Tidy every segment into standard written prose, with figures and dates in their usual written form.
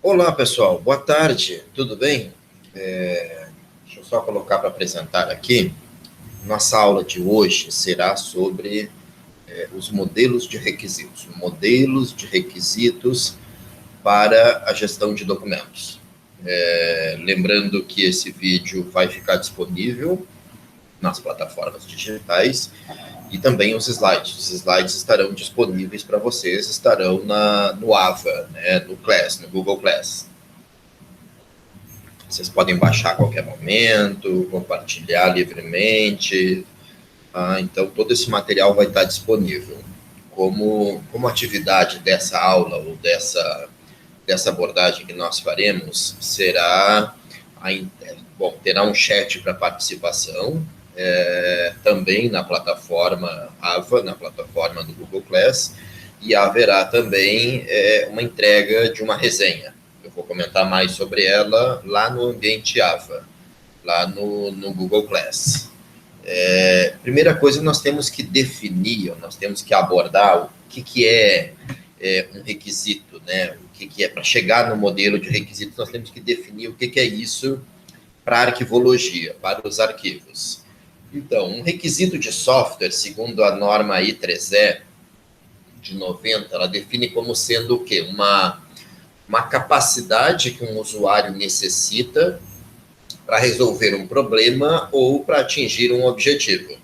Olá, pessoal. Boa tarde. Tudo bem? Deixa eu só colocar para apresentar aqui. Nossa aula de hoje será sobre os modelos de requisitos. Modelos de requisitos para a gestão de documentos. Lembrando que esse vídeo vai ficar disponível nas plataformas digitais e também os slides. Os slides estarão disponíveis para vocês, estarão no AVA, né, no Class, no Google Class. Vocês podem baixar a qualquer momento, compartilhar livremente. Então, todo esse material vai estar disponível. Como atividade dessa aula ou dessa abordagem que nós faremos, terá um chat para participação, também na plataforma AVA, na plataforma do Google Class, e haverá também uma entrega de uma resenha. Eu vou comentar mais sobre ela lá no ambiente AVA, lá no Google Class. Primeira coisa, nós temos que definir, nós temos que abordar o que é um requisito, né? O que é, para chegar no modelo de requisitos, nós temos que definir o que é isso para a arquivologia, para os arquivos. Então, um requisito de software, segundo a norma I3E de 90, ela define como sendo o quê? Uma capacidade que um usuário necessita para resolver um problema ou para atingir um objetivo.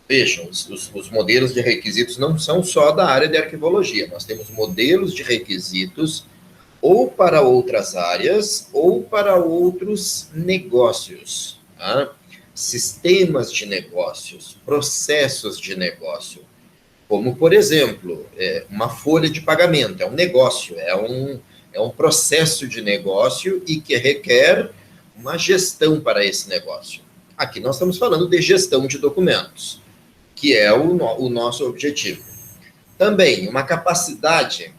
Vejam, os modelos de requisitos não são só da área de arquivologia. Nós temos modelos de requisitos ou para outras áreas ou para outros negócios. Tá? Sistemas de negócios, processos de negócio. Como, por exemplo, uma folha de pagamento. É um negócio, é um processo de negócio e que requer uma gestão para esse negócio. Aqui nós estamos falando de gestão de documentos, que é o nosso objetivo. Também, uma capacidade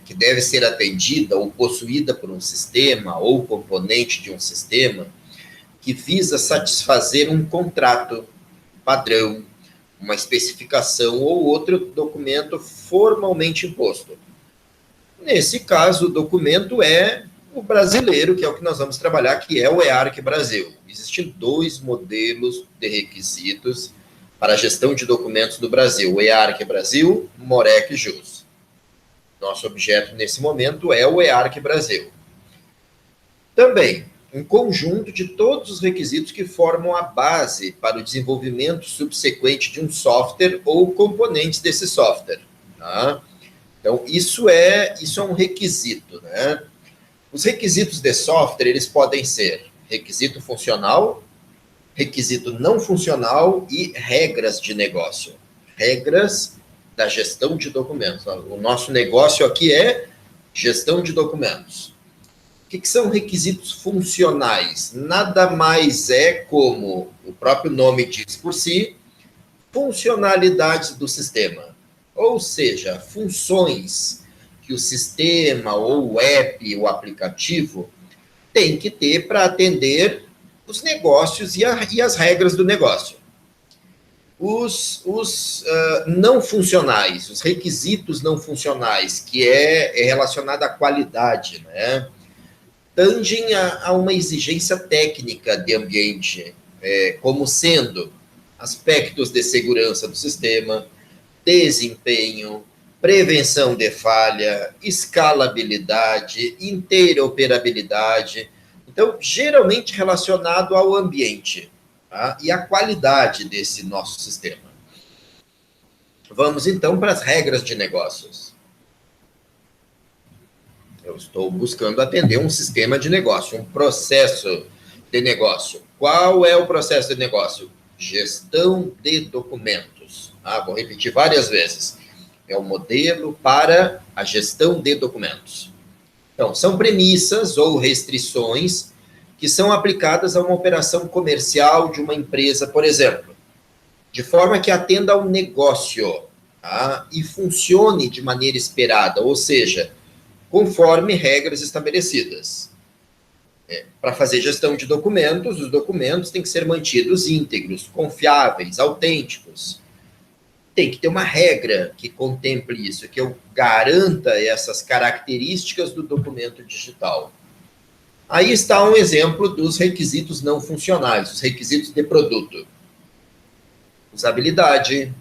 que deve ser atendida ou possuída por um sistema ou componente de um sistema que visa satisfazer um contrato padrão, uma especificação ou outro documento formalmente imposto. Nesse caso, o documento é o brasileiro, que é o que nós vamos trabalhar, que é o EARC Brasil. Existem dois modelos de requisitos para a gestão de documentos do Brasil, o EARC Brasil, MOREC JUS. Nosso objeto nesse momento é o EARC Brasil. Também, um conjunto de todos os requisitos que formam a base para o desenvolvimento subsequente de um software ou componentes desse software. Tá? Então, isso é um requisito, né? Os requisitos de software, eles podem ser requisito funcional, requisito não funcional e regras de negócio. Regras da gestão de documentos. O nosso negócio aqui é gestão de documentos. O que são requisitos funcionais? Nada mais é como o próprio nome diz por si, funcionalidades do sistema. Ou seja, funções que o sistema ou o app, o aplicativo, tem que ter para atender os negócios e as regras do negócio. Os não funcionais, os requisitos não funcionais, que é relacionado à qualidade, né? Tangem a uma exigência técnica de ambiente, como sendo aspectos de segurança do sistema, desempenho, prevenção de falha, escalabilidade, interoperabilidade. Então, geralmente relacionado ao ambiente, tá? E à qualidade desse nosso sistema. Vamos, então, para as regras de negócios. Eu estou buscando atender um sistema de negócio, um processo de negócio. Qual é o processo de negócio? Gestão de documentos. Vou repetir várias vezes. É o modelo para a gestão de documentos. Então, são premissas ou restrições que são aplicadas a uma operação comercial de uma empresa, por exemplo, de forma que atenda ao negócio, tá? E funcione de maneira esperada, ou seja, conforme regras estabelecidas. Para fazer gestão de documentos, os documentos têm que ser mantidos íntegros, confiáveis, autênticos. tem que ter uma regra que contemple isso, que eu garanta essas características do documento digital. Aí está um exemplo dos requisitos não funcionais, os requisitos de produto. Usabilidade,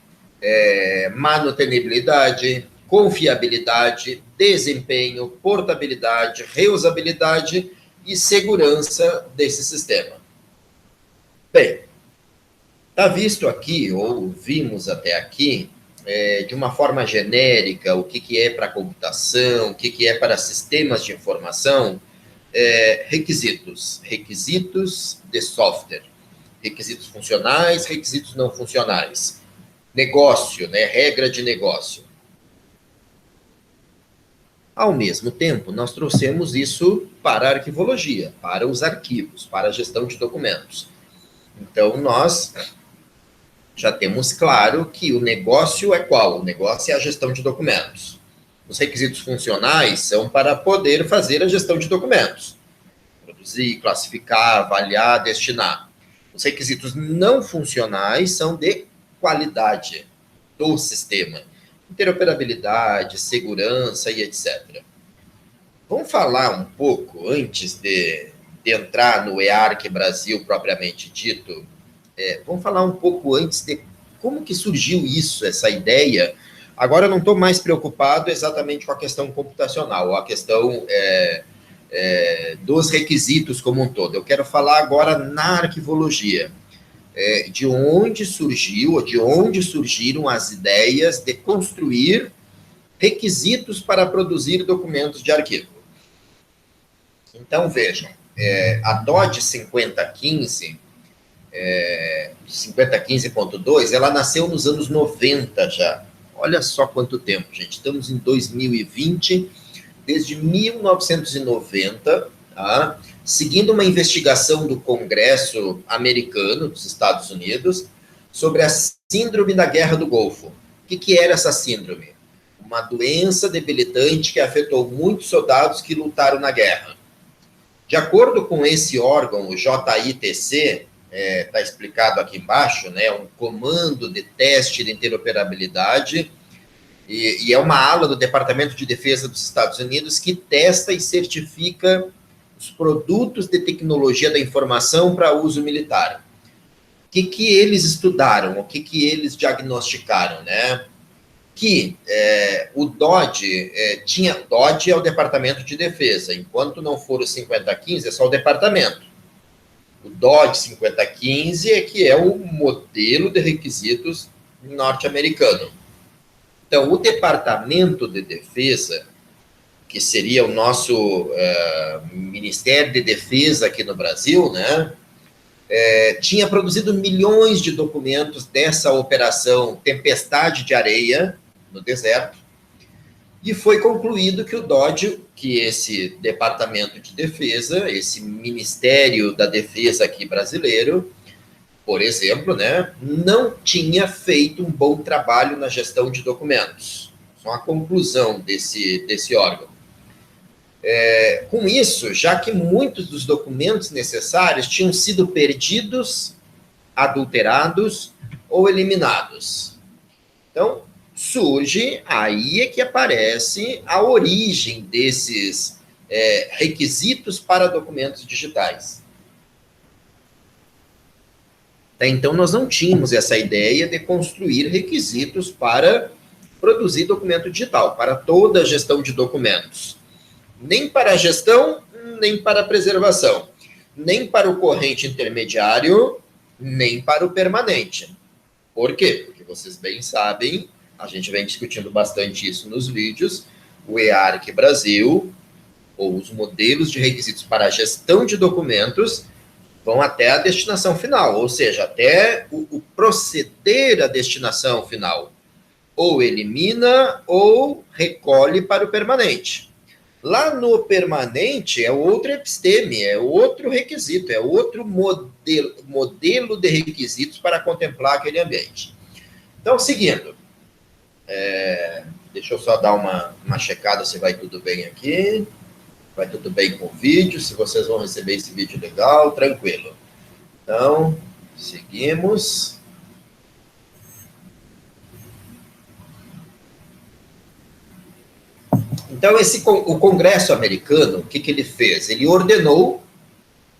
manutenibilidade, confiabilidade, desempenho, portabilidade, reusabilidade e segurança desse sistema. Bem, está visto aqui, ou vimos até aqui, de uma forma genérica, o que é para computação, o que é para sistemas de informação, requisitos de software, requisitos funcionais, requisitos não funcionais, negócio, né, regra de negócio. Ao mesmo tempo, nós trouxemos isso para a arquivologia, para os arquivos, para a gestão de documentos. Então, nós já temos claro que o negócio é qual? O negócio é a gestão de documentos. Os requisitos funcionais são para poder fazer a gestão de documentos. Produzir, classificar, avaliar, destinar. Os requisitos não funcionais são de qualidade do sistema. Interoperabilidade, segurança e etc. Vamos falar um pouco, antes de entrar no EARC Brasil propriamente dito, vamos falar um pouco antes de como que surgiu isso, essa ideia. Agora eu não estou mais preocupado exatamente com a questão computacional, a questão dos requisitos como um todo. Eu quero falar agora na arquivologia, de onde surgiram as ideias de construir requisitos para produzir documentos de arquivo. Então, vejam, a DOD 5015, 5015.2, ela nasceu nos anos 90 já. Olha só quanto tempo, gente. Estamos em 2020, desde 1990, tá? Seguindo uma investigação do Congresso americano, dos Estados Unidos, sobre a síndrome da Guerra do Golfo. O que era essa síndrome? Uma doença debilitante que afetou muitos soldados que lutaram na guerra. De acordo com esse órgão, o JITC, está explicado aqui embaixo, né, um comando de teste de interoperabilidade, e é uma ala do Departamento de Defesa dos Estados Unidos que testa e certifica os produtos de tecnologia da informação para uso militar. O que eles estudaram, o que eles diagnosticaram, né? Que o DOD DOD é o Departamento de Defesa, enquanto não for o 5015, é só o departamento. O DOD 5015 é que é o modelo de requisitos norte-americano. Então, o Departamento de Defesa, que seria o nosso Ministério de Defesa aqui no Brasil, né, tinha produzido milhões de documentos dessa operação Tempestade de Areia no deserto, e foi concluído que o DOD, que esse Departamento de Defesa, esse Ministério da Defesa aqui brasileiro, por exemplo, né, não tinha feito um bom trabalho na gestão de documentos. Só a conclusão desse órgão. Com isso, já que muitos dos documentos necessários tinham sido perdidos, adulterados ou eliminados. Então, surge, aí é que aparece a origem desses requisitos para documentos digitais. Até então, nós não tínhamos essa ideia de construir requisitos para produzir documento digital, para toda a gestão de documentos. Nem para a gestão, nem para a preservação. Nem para o corrente intermediário, nem para o permanente. Por quê? Porque vocês bem sabem, a gente vem discutindo bastante isso nos vídeos, o EARC Brasil, ou os modelos de requisitos para a gestão de documentos, vão até a destinação final, ou seja, até o proceder à destinação final. Ou elimina ou recolhe para o permanente. Lá no permanente é outro episteme, é outro requisito, é outro modelo de requisitos para contemplar aquele ambiente. Então, seguindo, deixa eu só dar uma checada se vai tudo bem aqui. Vai tudo bem com o vídeo, se vocês vão receber esse vídeo legal, tranquilo. Então, seguimos. Então, o Congresso americano, o que ele fez? Ele ordenou,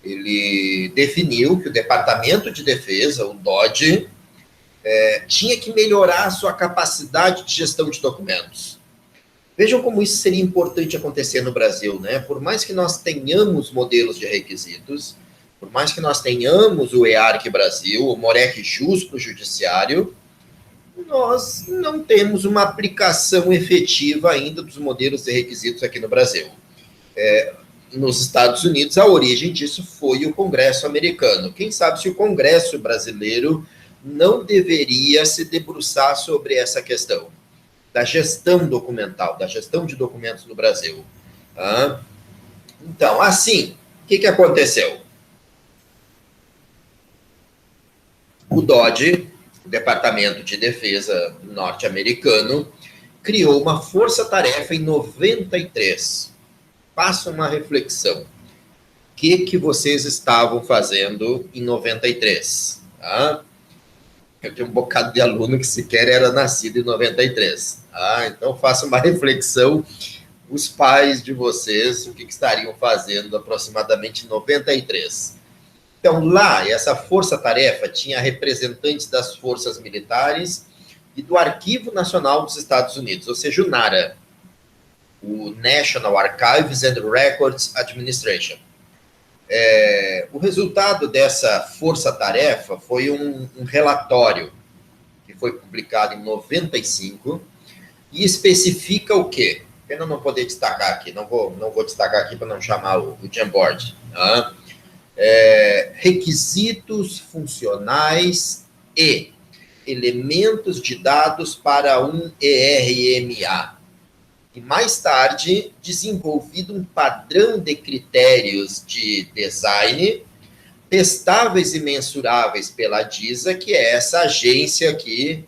ele definiu que o Departamento de Defesa, o DOD, tinha que melhorar a sua capacidade de gestão de documentos. Vejam como isso seria importante acontecer no Brasil, né? Por mais que nós tenhamos modelos de requisitos, por mais que nós tenhamos o EARC Brasil, o MOREC JUS para o Judiciário, nós não temos uma aplicação efetiva ainda dos modelos de requisitos aqui no Brasil. Nos Estados Unidos, a origem disso foi o Congresso americano. Quem sabe se o Congresso brasileiro não deveria se debruçar sobre essa questão da gestão documental, da gestão de documentos no Brasil. Então, assim, o que aconteceu? O DOD, o Departamento de Defesa norte-americano, criou uma força-tarefa em 93. Faça uma reflexão. O que vocês estavam fazendo em 93? Eu tenho um bocado de aluno que sequer era nascido em 93. Então, faça uma reflexão. Os pais de vocês, o que estariam fazendo aproximadamente em 93? Então, lá, essa força-tarefa tinha representantes das forças militares e do Arquivo Nacional dos Estados Unidos, ou seja, o NARA, o National Archives and Records Administration. O resultado dessa força-tarefa foi um relatório que foi publicado em 95 e especifica o quê? Pena não poder destacar aqui, não vou destacar aqui para não chamar o Jamboard. Requisitos funcionais e elementos de dados para um ERMA. E mais tarde, desenvolvido um padrão de critérios de design testáveis e mensuráveis pela DISA, que é essa agência aqui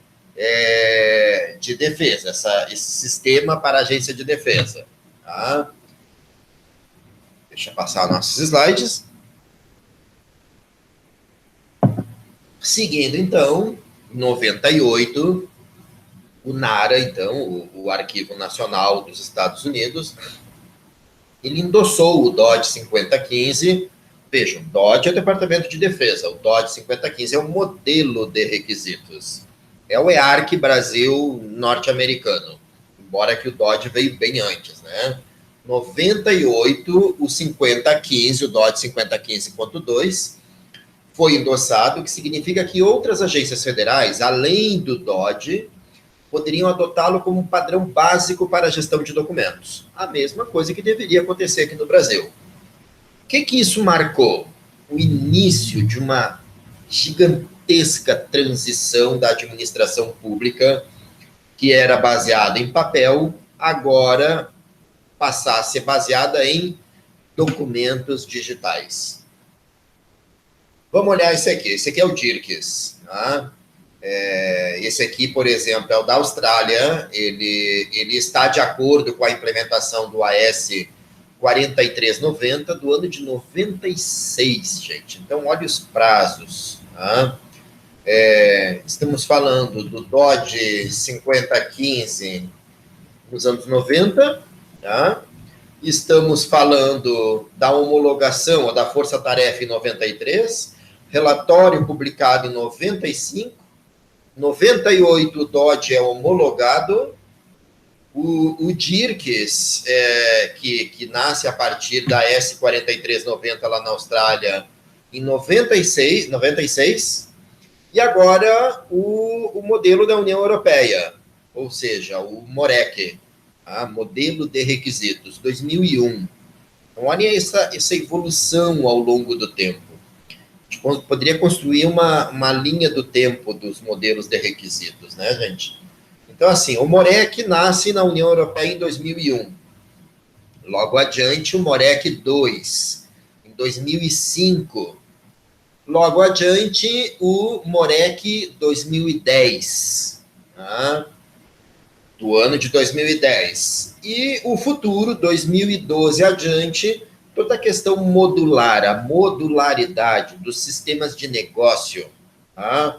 de defesa, esse sistema para a agência de defesa. Tá? Deixa eu passar nossos slides. Seguindo, então, em 98, o NARA, então, o Arquivo Nacional dos Estados Unidos, ele endossou o DOD 5015. Vejam, DOD é o Departamento de Defesa, o DOD 5015 é o modelo de requisitos. É o EARC Brasil norte-americano, embora que o DOD veio bem antes, né? 98, o 5015, o DOD 5015.2, foi endossado, o que significa que outras agências federais, além do DOD, poderiam adotá-lo como um padrão básico para a gestão de documentos. A mesma coisa que deveria acontecer aqui no Brasil. O que isso marcou? O início de uma gigantesca transição da administração pública, que era baseada em papel, agora passar a ser baseada em documentos digitais. Vamos olhar esse aqui. Esse aqui é o DIRCS. Tá? Esse aqui, por exemplo, é o da Austrália. Ele está de acordo com a implementação do AS 4390 do ano de 96, gente. Então, olha os prazos. Tá? Estamos falando do DOD 5015 nos anos 90, tá? Estamos falando da homologação, ou da força-tarefa em 93, relatório publicado em 95, 98 o DOD é homologado, o DIRCS, que nasce a partir da S4390 lá na Austrália, em 96, e agora o modelo da União Europeia, ou seja, o MOREC, modelo de requisitos, 2001. Então, olha essa evolução ao longo do tempo. A gente poderia construir uma linha do tempo dos modelos de requisitos, né, gente? Então, assim, o MOREC nasce na União Europeia em 2001. Logo adiante, o MOREC 2, em 2005. Logo adiante, o MOREC 2010, tá? Do ano de 2010. E o futuro, 2012 adiante, toda a questão modular, a modularidade dos sistemas de negócio, tá?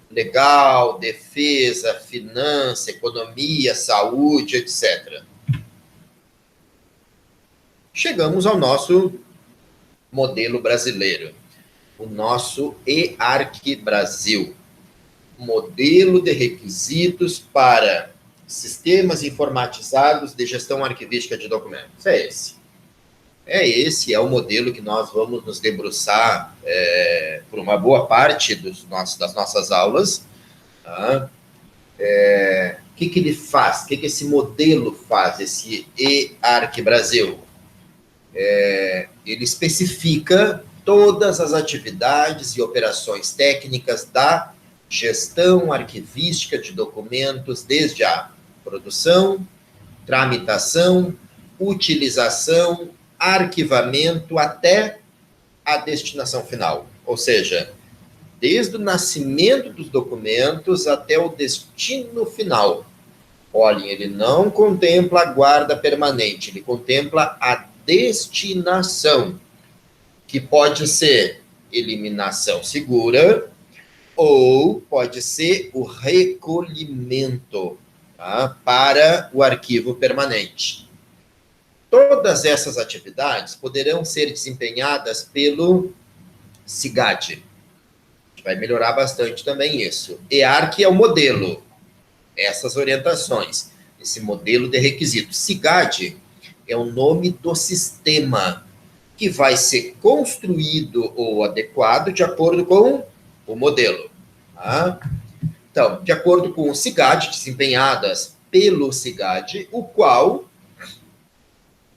Legal, defesa, finança, economia, saúde, etc. chegamos ao nosso modelo brasileiro, o nosso EARC Brasil, modelo de requisitos para sistemas informatizados de gestão arquivística de documentos. Esse é o modelo que nós vamos nos debruçar por uma boa parte das nossas aulas. Tá? O que ele faz? O que esse modelo faz, esse EARC Brasil? Ele especifica todas as atividades e operações técnicas da gestão arquivística de documentos, desde a produção, tramitação, utilização, arquivamento até a destinação final. Ou seja, desde o nascimento dos documentos até o destino final. Olhem, ele não contempla a guarda permanente, ele contempla a destinação, que pode ser eliminação segura ou pode ser o recolhimento, tá, para o arquivo permanente. Todas essas atividades poderão ser desempenhadas pelo SIGAD. A gente vai melhorar bastante também isso. EARC é o modelo, essas orientações, esse modelo de requisitos. SIGAD é o nome do sistema que vai ser construído ou adequado de acordo com o modelo. Tá? Então, de acordo com o SIGAD, desempenhadas pelo SIGAD, o qual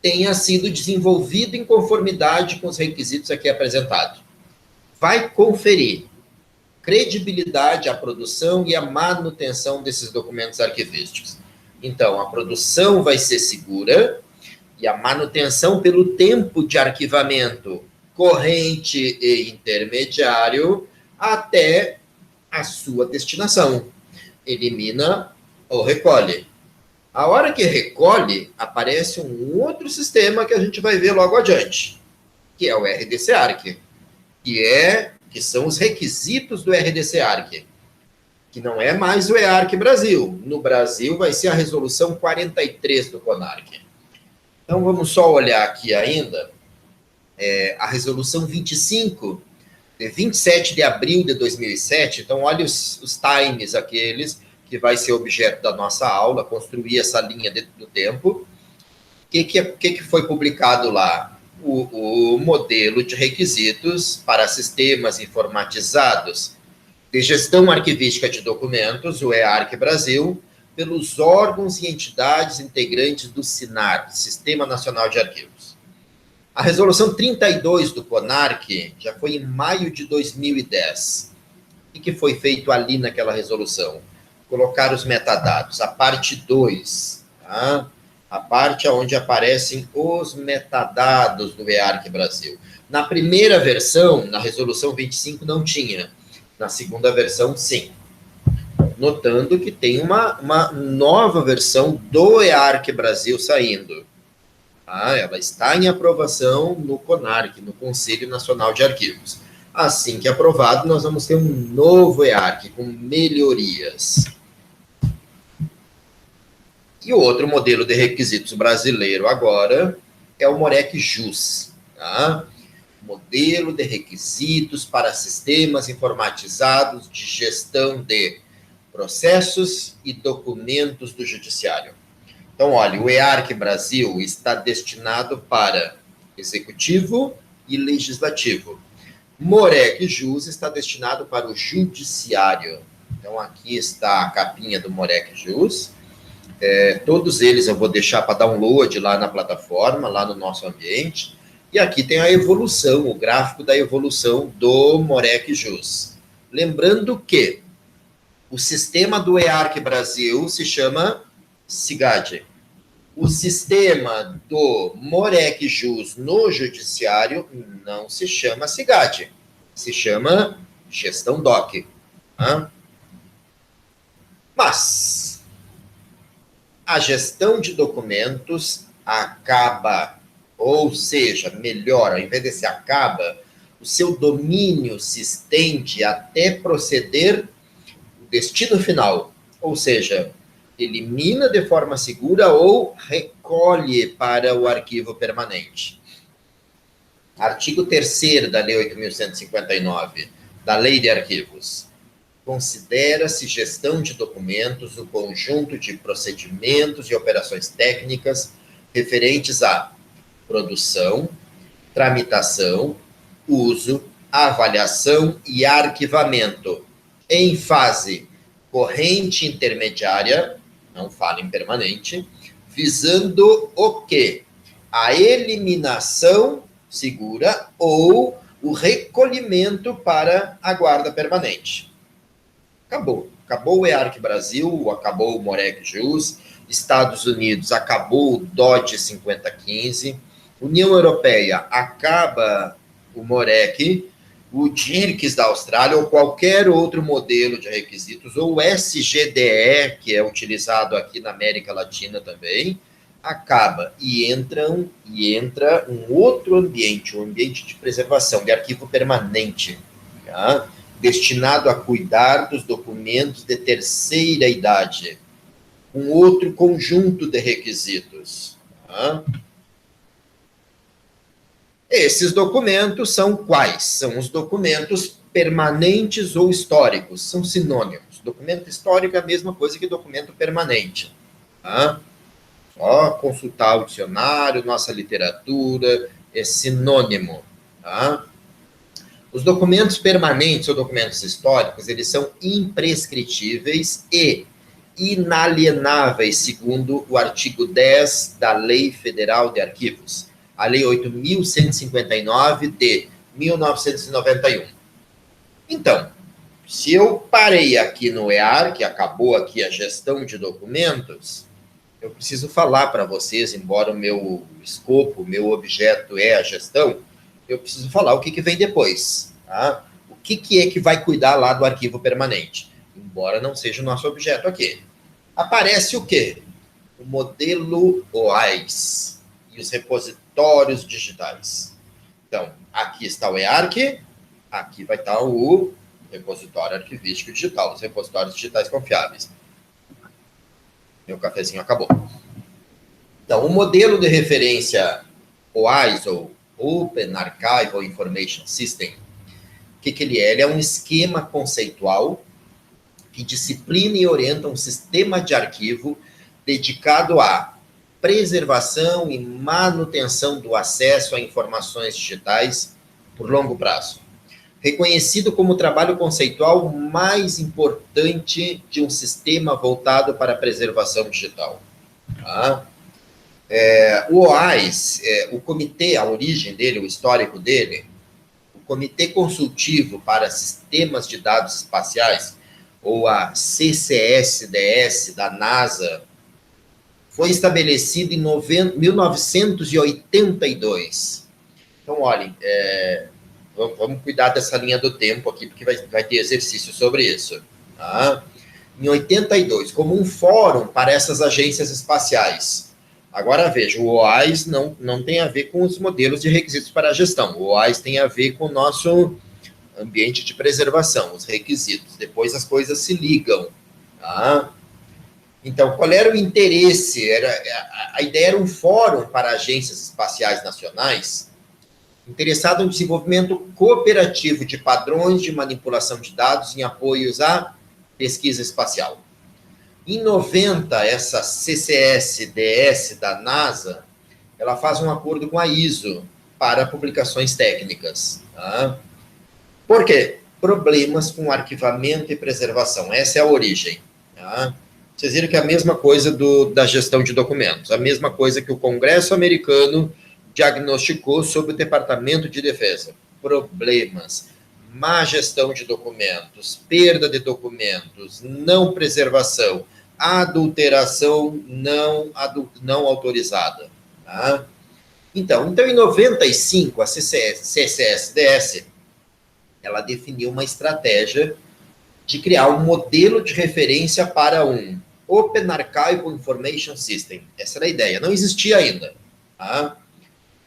tenha sido desenvolvido em conformidade com os requisitos aqui apresentados. Vai conferir credibilidade à produção e à manutenção desses documentos arquivísticos. Então, a produção vai ser segura e a manutenção pelo tempo de arquivamento corrente e intermediário até a sua destinação. Elimina ou recolhe. A hora que recolhe, aparece um outro sistema que a gente vai ver logo adiante, que é o RDC-ARC, que são os requisitos do RDC-ARC, que não é mais o EARC Brasil. No Brasil vai ser a resolução 43 do CONARC. Então vamos só olhar aqui ainda a resolução 25, de 27 de abril de 2007. Então olha os times aqueles que vai ser objeto da nossa aula, construir essa linha do tempo. O que foi publicado lá? O modelo de requisitos para sistemas informatizados de gestão arquivística de documentos, o EARC Brasil, pelos órgãos e entidades integrantes do SINAR, Sistema Nacional de Arquivos. A resolução 32 do CONARC já foi em maio de 2010. O que foi feito ali naquela resolução? Colocar os metadados, a parte 2, tá? A parte onde aparecem os metadados do EARC Brasil. Na primeira versão, na resolução 25, não tinha. Na segunda versão, sim. Notando que tem uma nova versão do EARC Brasil saindo. Tá? Ela está em aprovação no CONARC, no Conselho Nacional de Arquivos. Assim que aprovado, nós vamos ter um novo EARC com melhorias. E o outro modelo de requisitos brasileiro agora é o MOREC-JUS, tá? Modelo de requisitos para sistemas informatizados de gestão de processos e documentos do Judiciário. Então, olha, o EARC Brasil está destinado para Executivo e Legislativo. MOREC-JUS está destinado para o Judiciário. Então, aqui está a capinha do MOREC-JUS. Todos eles eu vou deixar para download lá na plataforma, lá no nosso ambiente. E aqui tem a evolução, o gráfico da evolução do MOREC-JUS. Lembrando que o sistema do EARC Brasil se chama SIGAD. O sistema do MOREC-JUS no Judiciário não se chama SIGAD, se chama Gestão DOC. Tá? Mas a gestão de documentos acaba, ou seja, melhor, ao invés de se acaba, o seu domínio se estende até proceder o destino final, ou seja, elimina de forma segura ou recolhe para o arquivo permanente. Artigo 3º da Lei 8.159, da Lei de Arquivos. Considera-se gestão de documentos o conjunto de procedimentos e operações técnicas referentes à produção, tramitação, uso, avaliação e arquivamento em fase corrente intermediária, não fala em permanente, visando o quê? A eliminação segura ou o recolhimento para a guarda permanente. Acabou. Acabou o EARC Brasil, acabou o MOREC JUS, Estados Unidos acabou o DOD 5015, União Europeia acaba o MOREC, o DIRCS da Austrália ou qualquer outro modelo de requisitos, ou o SGDE, que é utilizado aqui na América Latina também, acaba e entra um outro ambiente, um ambiente de preservação, de arquivo permanente, tá? Destinado a cuidar dos documentos de terceira idade, um outro conjunto de requisitos. Tá? Esses documentos são quais? São os documentos permanentes ou históricos, são sinônimos. Documento histórico é a mesma coisa que documento permanente. Tá? Só consultar o dicionário, nossa literatura, é sinônimo. Tá? Os documentos permanentes ou documentos históricos, eles são imprescritíveis e inalienáveis, segundo o artigo 10 da Lei Federal de Arquivos, a Lei 8.159 de 1991. Então, se eu parei aqui no EARC, acabou aqui a gestão de documentos, eu preciso falar para vocês, embora o meu escopo, o meu objeto é a gestão, eu preciso falar o que vem depois. Tá? O que é que vai cuidar lá do arquivo permanente? Embora não seja o nosso objeto aqui. Aparece o quê? O modelo OAIS e os repositórios digitais. Então, aqui está o EARC, aqui vai estar o repositório arquivístico digital, os repositórios digitais confiáveis. Meu cafezinho acabou. Então, o modelo de referência OAIS, ou Open Archival Information System, o que ele é? Ele é um esquema conceitual que disciplina e orienta um sistema de arquivo dedicado à preservação e manutenção do acesso a informações digitais por longo prazo. Reconhecido como o trabalho conceitual mais importante de um sistema voltado para a preservação digital. Tá? O OAIS, o comitê, a origem dele, o histórico dele, o Comitê Consultivo para Sistemas de Dados Espaciais, ou a CCSDS da NASA, foi estabelecido em 1982. Então, olhem, vamos cuidar dessa linha do tempo aqui, porque vai ter exercício sobre isso. Tá? Em 82, como um fórum para essas agências espaciais. Agora, veja, o OAIS não tem a ver com os modelos de requisitos para a gestão. O OAIS tem a ver com o nosso ambiente de preservação, os requisitos. Depois as coisas se ligam. Tá? Então, qual era o interesse? A ideia era um fórum para agências espaciais nacionais interessado no desenvolvimento cooperativo de padrões de manipulação de dados em apoios à pesquisa espacial. Em 90, essa CCSDS da NASA, ela faz um acordo com a ISO para publicações técnicas. Tá? Por quê? Problemas com arquivamento e preservação. Essa é a origem. Tá? Vocês viram que é a mesma coisa da gestão de documentos, a mesma coisa que o Congresso americano diagnosticou sobre o Departamento de Defesa. Problemas, má gestão de documentos, perda de documentos, não preservação, adulteração não autorizada. Tá? Então, em 95, a CCSDS, ela definiu uma estratégia de criar um modelo de referência para um Open Archival Information System. Essa era a ideia, não existia ainda. Tá?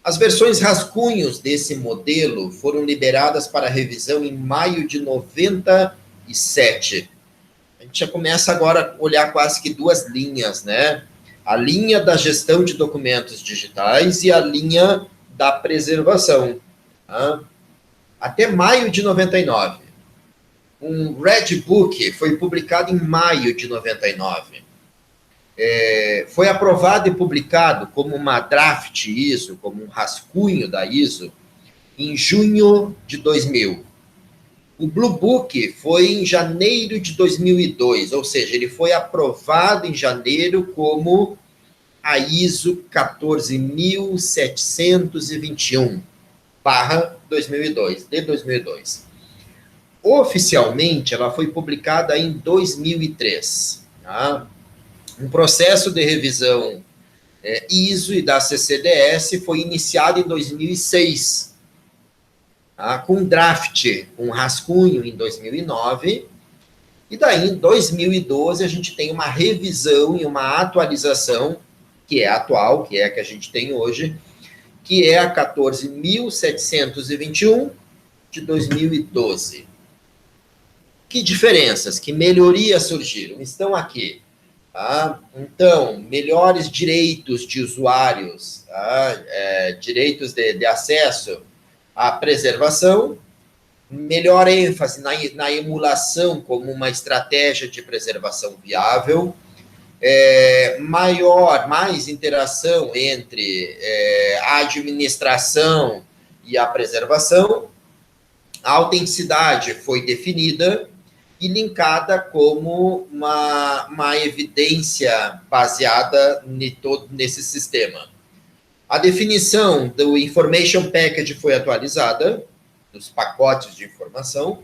As versões rascunhos desse modelo foram liberadas para revisão em maio de 97. gente já começa agora a olhar quase que duas linhas, né? A linha da gestão de documentos digitais e a linha da preservação. Tá? Até maio de 99. Um Red Book foi publicado em maio de 99. Foi aprovado e publicado como uma draft ISO, como um rascunho da ISO, em junho de 2000. O Blue Book foi em janeiro de 2002, ou seja, ele foi aprovado em janeiro como a ISO 14721/2002, de 2002. Oficialmente, ela foi publicada em 2003. Tá? Um processo de revisão ISO e da CCDS foi iniciado em 2006, tá? Com draft, um rascunho em 2009, e daí em 2012 a gente tem uma revisão e uma atualização, que é atual, que é a que a gente tem hoje, que é a 14.721 de 2012. Que diferenças, que melhorias surgiram? Estão aqui. Tá? Então, melhores direitos de usuários, tá? Direitos de acesso à preservação, melhor ênfase na emulação como uma estratégia de preservação viável, mais interação entre a administração e a preservação, a autenticidade foi definida e linkada como uma evidência baseada nesse sistema. A definição do Information Package foi atualizada, dos pacotes de informação.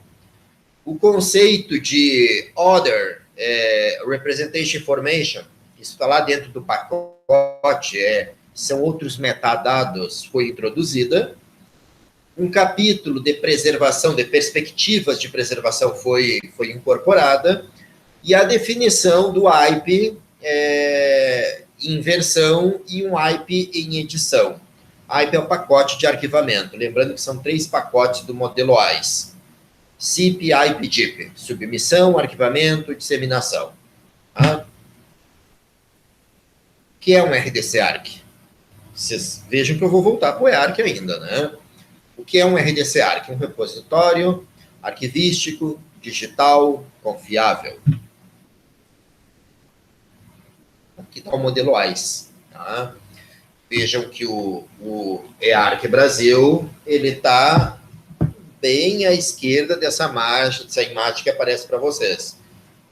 O conceito de Other Representation Information, isso está lá dentro do pacote, são outros metadados, foi introduzida. Um capítulo de preservação, de perspectivas de preservação foi incorporada, e a definição do IP em versão e um IP em edição. IP é o pacote de arquivamento, lembrando que são 3 pacotes do modelo AIS. SIP, IP, DIP, submissão, arquivamento, disseminação. Tá? O que é um RDC-ARC? Vocês vejam que eu vou voltar para o EARC ainda, né? O que é um RDC-ARC? Um repositório arquivístico, digital, confiável. Aqui está o modelo AIS. Tá? Vejam que o EARC Brasil, ele está bem à esquerda dessa imagem que aparece para vocês.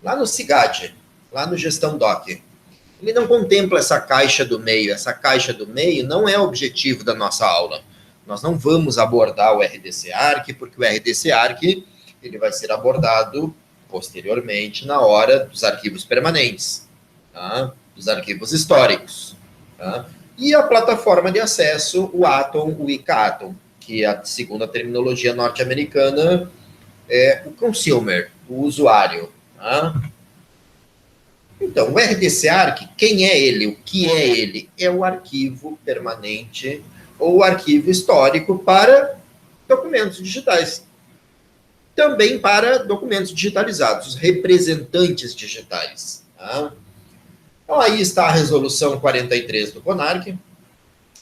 Lá no CIGAD, lá no Gestão Doc. Ele não contempla essa caixa do meio. Essa caixa do meio não é o objetivo da nossa aula. Nós não vamos abordar o RDC-ARC, porque o RDC-ARC ele vai ser abordado posteriormente na hora dos arquivos permanentes, tá? Dos arquivos históricos. Tá? E a plataforma de acesso, o Atom, o ICA-Atom, que segundo a terminologia norte-americana é o consumer, o usuário. Tá? Então, o RDC-ARC, quem é ele? O que é ele? É o arquivo permanente ou o arquivo histórico para documentos digitais. Também para documentos digitalizados, os representantes digitais. Tá? Então, aí está a resolução 43 do CONARC,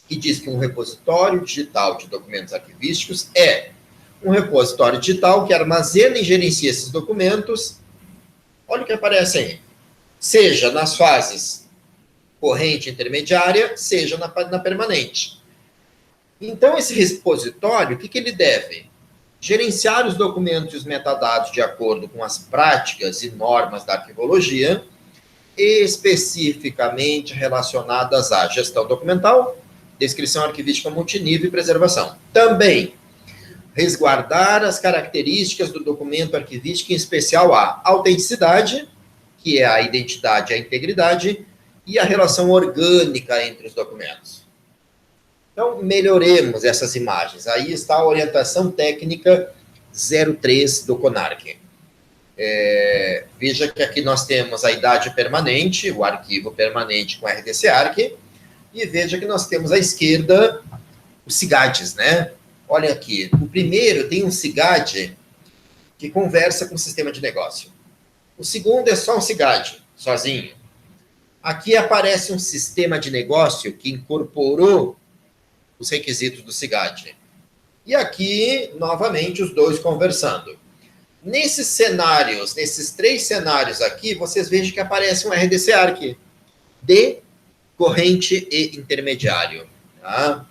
que diz que um repositório digital de documentos arquivísticos é um repositório digital que armazena e gerencia esses documentos. Olha o que aparece aí. Seja nas fases corrente intermediária, seja na permanente. Então, esse repositório, o que ele deve? Gerenciar os documentos e os metadados de acordo com as práticas e normas da arquivologia, especificamente relacionadas à gestão documental, descrição arquivística multinível e preservação. Também, resguardar as características do documento arquivístico, em especial a autenticidade, que é a identidade e a integridade, e a relação orgânica entre os documentos. Então, melhoremos essas imagens. Aí está a orientação técnica 03 do CONARC. Veja que aqui nós temos a idade permanente, o arquivo permanente com RDC-ARC, e veja que nós temos à esquerda os CIGADs, né? Olha aqui, o primeiro tem um CIGAD que conversa com o sistema de negócio. O segundo é só um SIGAD, sozinho. Aqui aparece um sistema de negócio que incorporou os requisitos do SIGAD. E aqui, novamente, os dois conversando. Nesses cenários, nesses 3 cenários aqui, vocês vejam que aparece um RDC ARC de corrente e intermediário. Tá?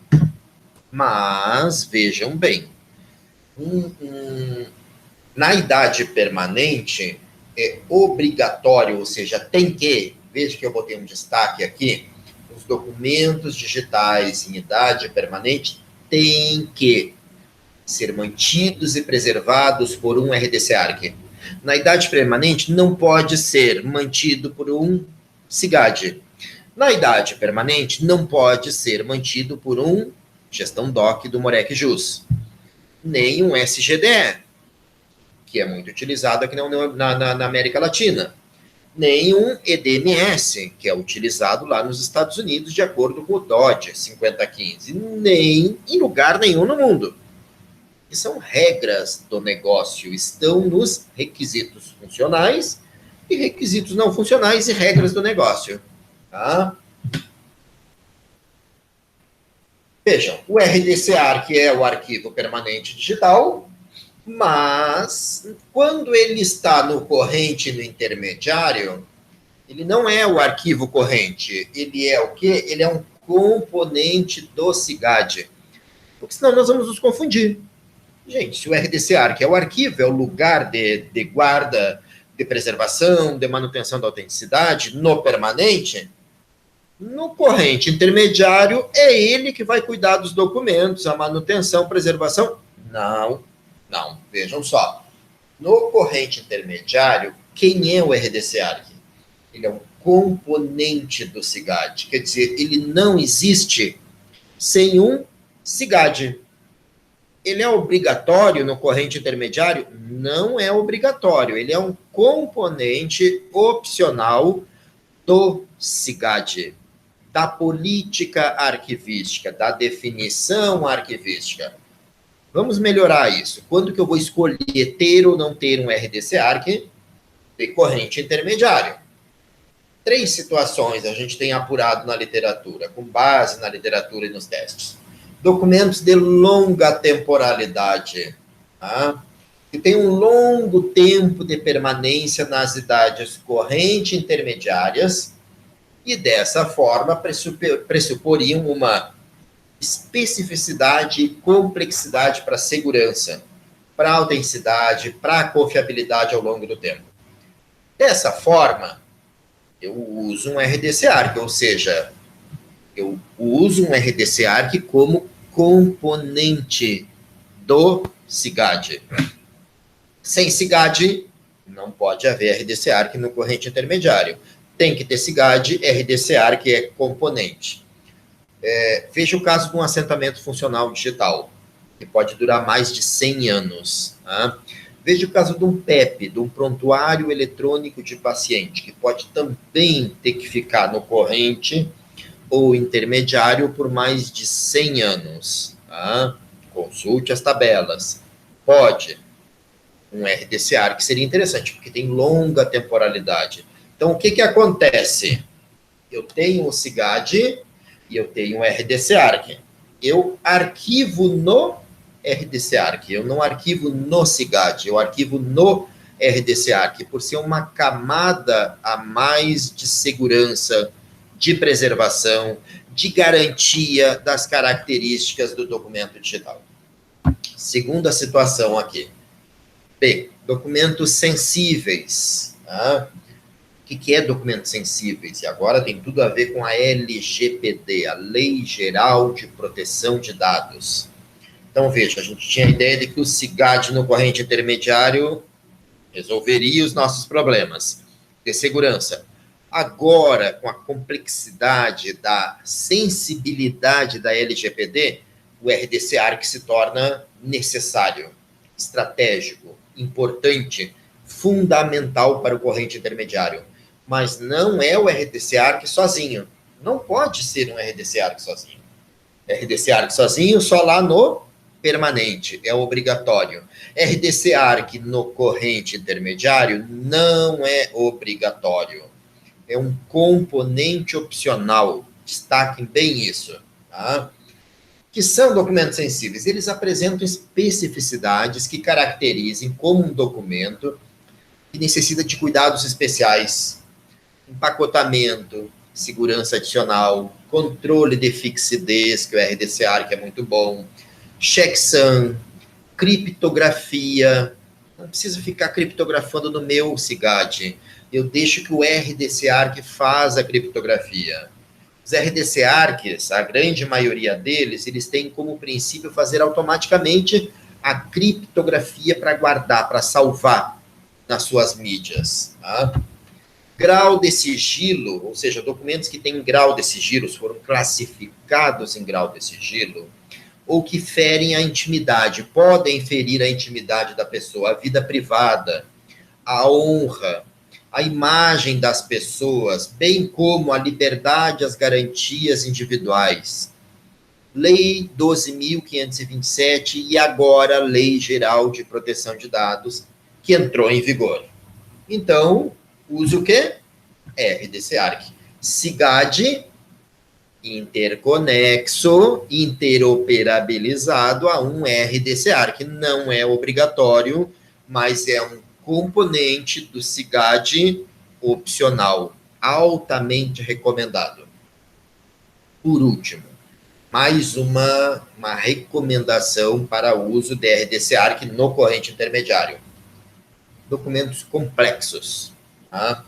Mas, vejam bem, na idade permanente, é obrigatório, ou seja, tem que, veja que eu botei um destaque aqui, os documentos digitais em idade permanente têm que ser mantidos e preservados por um RDC ARC. Na idade permanente, não pode ser mantido por um SIGAD. Na idade permanente, não pode ser mantido por um gestão DOC do Morec Jus, nem um SGDE, que é muito utilizado aqui na América Latina, nem um EDMS, que é utilizado lá nos Estados Unidos, de acordo com o DOD 5015, nem em lugar nenhum no mundo. E são regras do negócio, estão nos requisitos funcionais e requisitos não funcionais e regras do negócio. Tá? Vejam, o RDC ARC é o arquivo permanente digital, mas quando ele está no corrente e no intermediário, ele não é o arquivo corrente, ele é o quê? Ele é um componente do SIGAD, porque senão nós vamos nos confundir. Gente, se o RDC ARC é o arquivo, é o lugar de guarda, de preservação, de manutenção da autenticidade, no permanente, no corrente intermediário, é ele que vai cuidar dos documentos, a manutenção, preservação. Não, vejam só. No corrente intermediário, quem é o RDC ARC? Ele é um componente do SIGAD, quer dizer, ele não existe sem um SIGAD. Ele é obrigatório no corrente intermediário? Não é obrigatório. Ele é um componente opcional do SIGAD, da política arquivística, da definição arquivística. Vamos melhorar isso. Quando que eu vou escolher ter ou não ter um RDC ARC de corrente intermediário? 3 situações a gente tem apurado na literatura, com base na literatura e nos testes. Documentos de longa temporalidade, tá? Que tem um longo tempo de permanência nas idades corrente intermediárias e, dessa forma, pressuporiam uma especificidade e complexidade para a segurança, para a autenticidade, para a confiabilidade ao longo do tempo. Dessa forma, eu uso um RDC ARC, ou seja, eu uso um RDC ARC como componente do SIGAD. Sem SIGAD, não pode haver RDC ARC no corrente intermediário. Tem que ter SIGAD, RDC ARC é componente. Veja o caso de um assentamento funcional digital, que pode durar mais de 100 anos. Tá? Veja o caso de um PEP, de um prontuário eletrônico de paciente, que pode também ter que ficar no corrente ou intermediário por mais de 100 anos. Tá? Consulte as tabelas. Pode. Um RDC ARC seria interessante, porque tem longa temporalidade. Então, o que acontece? Eu tenho o SIGAD e eu tenho o RDC ARC. Eu arquivo no RDC ARC, eu não arquivo no SIGAD, eu arquivo no RDC ARC, por ser uma camada a mais de segurança, de preservação, de garantia das características do documento digital. Segunda situação aqui. Bem, documentos sensíveis. Tá? O que é documentos sensíveis? E agora tem tudo a ver com a LGPD, a Lei Geral de Proteção de Dados. Então, veja, a gente tinha a ideia de que o SIGAD no corrente intermediário resolveria os nossos problemas de segurança. Agora, com a complexidade da sensibilidade da LGPD, o RDC ARC se torna necessário, estratégico, importante, fundamental para o corrente intermediário. Mas não é o RDC ARC sozinho. Não pode ser um RDC ARC sozinho. RDC ARC sozinho só lá no permanente, é obrigatório. RDC ARC no corrente intermediário não é obrigatório. É um componente opcional. Destaquem bem isso. Tá? Que são documentos sensíveis? Eles apresentam especificidades que caracterizem como um documento que necessita de cuidados especiais. Empacotamento, segurança adicional, controle de fixidez, que o RDC ARC é muito bom, checksum, criptografia. Não preciso ficar criptografando no meu SIGAD. Eu deixo que o RDC ARC faz a criptografia. Os RDC ARCs, a grande maioria deles, eles têm como princípio fazer automaticamente a criptografia para guardar, para salvar nas suas mídias. Tá? Grau de sigilo, ou seja, documentos que têm grau de sigilo, foram classificados em grau de sigilo, ou que ferem a intimidade, podem ferir a intimidade da pessoa, a vida privada, a honra, a imagem das pessoas, bem como a liberdade e as garantias individuais. Lei 12.527 e agora Lei Geral de Proteção de Dados, que entrou em vigor. Então, usa o quê? RDC ARC. SIGAD, interconexo, interoperabilizado a um RDC ARC. Não é obrigatório, mas é um componente do SIGAD opcional, altamente recomendado. Por último, mais uma recomendação para o uso de RDC ARC no corrente intermediário. Documentos complexos. Tá?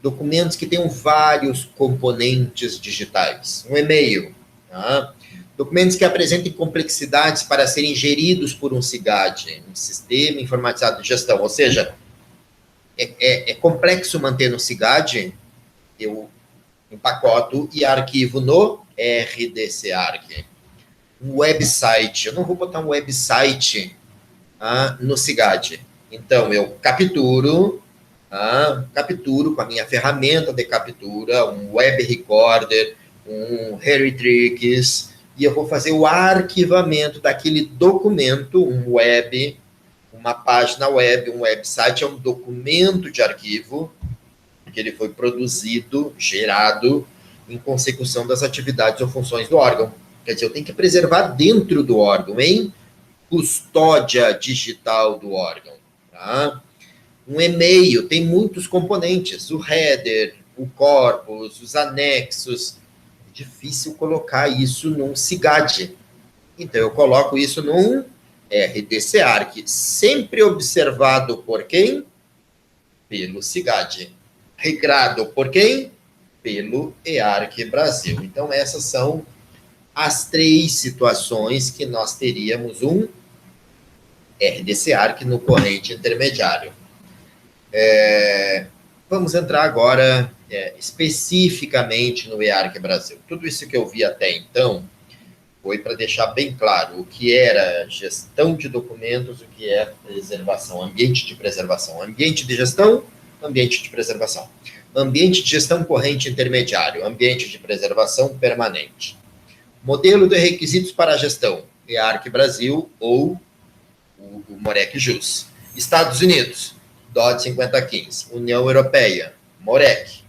Documentos que tenham vários componentes digitais. Um e-mail. Tá? Documentos que apresentem complexidades para serem geridos por um SIGAD, um sistema informatizado de gestão. Ou seja, é complexo manter no SIGAD, eu empacoto e arquivo no RDC ARC. Um website, eu não vou botar um website no SIGAD. Então, eu capturo com a minha ferramenta de captura, um web recorder, um Heritrix, e eu vou fazer o arquivamento daquele documento, um web, uma página web, um website, é um documento de arquivo, que ele foi produzido, gerado, em consecução das atividades ou funções do órgão. Quer dizer, eu tenho que preservar dentro do órgão, em custódia digital do órgão. Tá? Um e-mail tem muitos componentes, o header, o corpus, os anexos. É difícil colocar isso num SIGAD. Então, eu coloco isso num RDC ARC, sempre observado por quem? Pelo SIGAD. Regrado por quem? Pelo EARC Brasil. Então, essas são as 3 situações que nós teríamos um RDC ARC no corrente intermediário. Vamos entrar agora especificamente no EARC Brasil. Tudo isso que eu vi até então foi para deixar bem claro o que era gestão de documentos, o que é preservação, ambiente de preservação, ambiente de gestão, ambiente de preservação, ambiente de gestão corrente intermediário, ambiente de preservação permanente. Modelo de requisitos para a gestão, EARC Brasil ou o MOREC JUS. Estados Unidos, DOD 5015. União Europeia, MOREC.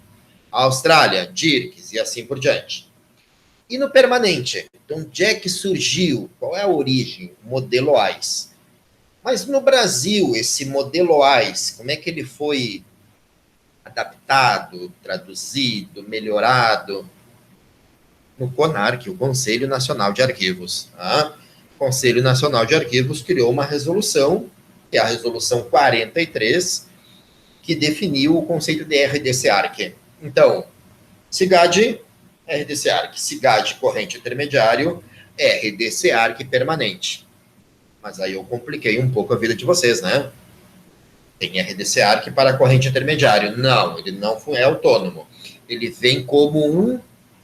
Austrália, DIRCS e assim por diante. E no permanente, então, onde é que surgiu? Qual é a origem? Modelo AIS. Mas no Brasil, esse modelo AIS, como é que ele foi adaptado, traduzido, melhorado? No CONARC, o Conselho Nacional de Arquivos. Tá? O Conselho Nacional de Arquivos criou uma resolução, que é a Resolução 43, que definiu o conceito de RDC ARC. Então, SIGAD, RDC ARC, SIGAD corrente intermediário, RDC ARC permanente. Mas aí eu compliquei um pouco a vida de vocês, né? Tem RDC ARC para corrente intermediário. Não, ele não é autônomo. Ele vem como um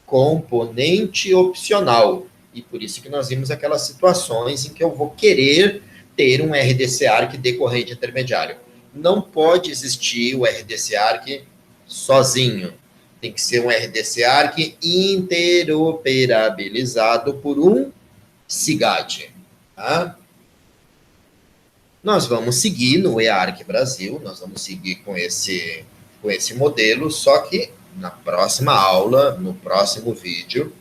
componente opcional. E por isso que nós vimos aquelas situações em que eu vou querer ter um RDC ARC de corrente intermediário. Não pode existir o RDC ARC sozinho. Tem que ser um RDC ARC interoperabilizado por um SIGAD. Tá? Nós vamos seguir no EARC Brasil, nós vamos seguir com esse modelo, só que na próxima aula, no próximo vídeo,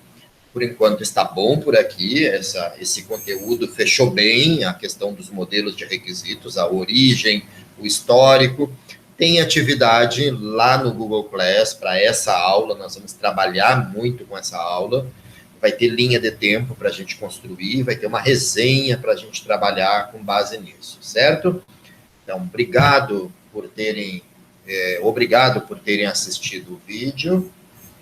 por enquanto está bom por aqui, esse conteúdo fechou bem a questão dos modelos de requisitos, a origem, o histórico. Tem atividade lá no Google Class para essa aula, nós vamos trabalhar muito com essa aula, vai ter linha de tempo para a gente construir, vai ter uma resenha para a gente trabalhar com base nisso, certo? Então, obrigado por terem assistido o vídeo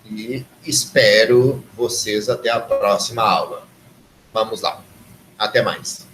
e espero vocês até a próxima aula. Vamos lá. Até mais.